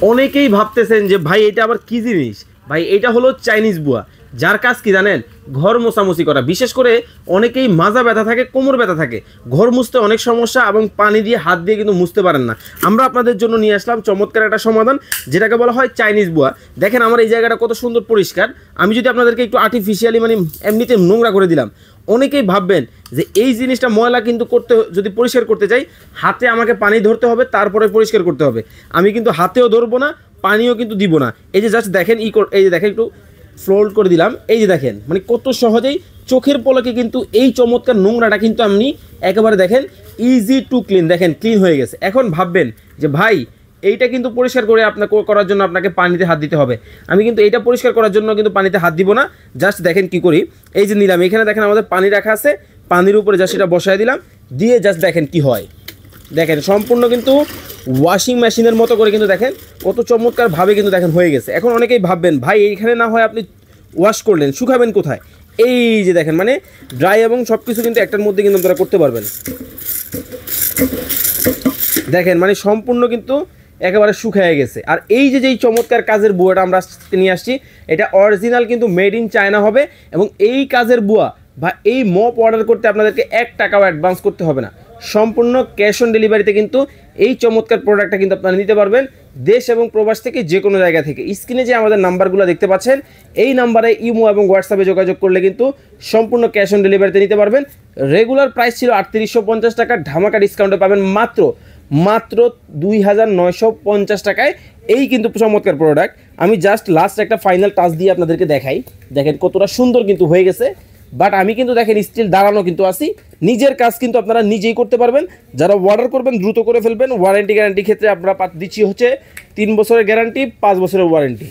অনেকেই ভাবতেছেন যে ভাই এটা আবার কি জিনিস। ভাই এটা হলো চাইনিজ বুয়া, যার কাজ কি জানেন, ঘর মোছামুছি করা। বিশেষ করে অনেকেই মাজা ব্যথা থাকে, কোমর ব্যথা থাকে, ঘর মুছতে অনেক সমস্যা এবং পানি দিয়ে হাত দিয়ে কিন্তু মুছতে পারেন না। আমরা আপনাদের জন্য নিয়ে আসলাম চমৎকার একটা সমাধান, যেটাকে বলা হয় চাইনিজ বুয়া। দেখেন আমার এই জায়গাটা কত সুন্দর পরিষ্কার। আমি যদি আপনাদেরকে একটু আর্টিফিশিয়ালি মানে এমনিতে নোংরা করে দিলাম, অনেকেই ভাববেন যে এই জিনিসটা ময়লা কিন্তু করতে, যদি পরিষ্কার করতে চাই হাতে আমাকে পানি ধরতে হবে, তারপরে পরিষ্কার করতে হবে। আমি কিন্তু হাতেও ধরবো না, পানিও কিন্তু দিব না। এই যে জাস্ট দেখেন এই যে দেখেন একটু ফ্লোল্ড করে দিলাম, এই যে দেখেন মানে কত সহজেই চোখের পলকে কিন্তু এই চমৎকার নোংরাটা কিন্তু আপনি একেবারে দেখেন ইজি টু ক্লিন, দেখেন ক্লিন হয়ে গেছে। এখন ভাববেন যে ভাই এইটা কিন্তু পরিষ্কার করে আপনাকে করার জন্য আপনাকে পানিতে হাত দিতে হবে। আমি কিন্তু এইটা পরিষ্কার করার জন্য কিন্তু পানিতে হাত দিব না। জাস্ট দেখেন কি করি, এই যে নিলাম, এখানে দেখেন আমাদের পানি রাখা আছে, পানির উপরে জাস্ট এটা বসায় দিলাম, দিয়ে জাস্ট দেখেন কি হয়। দেখেন সম্পূর্ণ কিন্তু ওয়াশিং মেশিনের মতো করে কিন্তু দেখেন কত চমৎকারভাবে কিন্তু দেখেন হয়ে গেছে। এখন অনেকেই ভাববেন ভাই এইখানে না হয় আপনি ওয়াশ করলেন, শুকাবেন কোথায়? এই যে দেখেন মানে ড্রাই এবং সব কিছু কিন্তু একটার মধ্যে কিন্তু আপনারা করতে পারবেন। দেখেন মানে সম্পূর্ণ কিন্তু একেবারে শুকিয়ে গেছে। আর এই যে যেই চমৎকার কাজের বুয়াটা আমরা নিয়ে আসছি, এটা অরিজিনাল কিন্তু মেড ইন চায়না হবে। এবং এই কাজের বুয়া বা এই মপ অর্ডার করতে আপনাদেরকে 1 টাকাও অ্যাডভান্স করতে হবে না, সম্পূর্ণ ক্যাশ অন ডেলিভারিতে কিন্তু এই চমৎকার প্রোডাক্টটা কিন্তু আপনারা নিতে পারবেন দেশ এবং প্রবাস থেকে, যে কোনো জায়গা থেকে। স্ক্রিনে যে আমাদের নাম্বারগুলো দেখতে পাচ্ছেন, এই নাম্বারে ইমো এবং হোয়াটসঅ্যাপে যোগাযোগ করলে কিন্তু সম্পূর্ণ ক্যাশ অন ডেলিভারিতে নিতে পারবেন। রেগুলার প্রাইস ছিল 3850 টাকা, ধামাকা ডিসকাউন্টে পাবেন মাত্র 2950 টাকায়। এই কিন্তু চমৎকার প্রোডাক্ট। আমি জাস্ট লাস্ট একটা ফাইনাল টাচ দিয়ে আপনাদেরকে দেখাই, দেখেন কতটা সুন্দর কিন্তু হয়ে গেছে। বাট আমি কিন্তু দেখেন স্টিল দাঁড়ানো কিন্তু আসি, নিজের কাজ কিন্তু আপনারা নিজেই করতে পারবেন। যারা অর্ডার করবেন দ্রুত করে ফেলবেন। ওয়ারেন্টি গ্যারান্টি ক্ষেত্রে আমরা দিচ্ছি হচ্ছে 3 বছরের গ্যারান্টি, 5 বছরের ওয়ারেন্টি।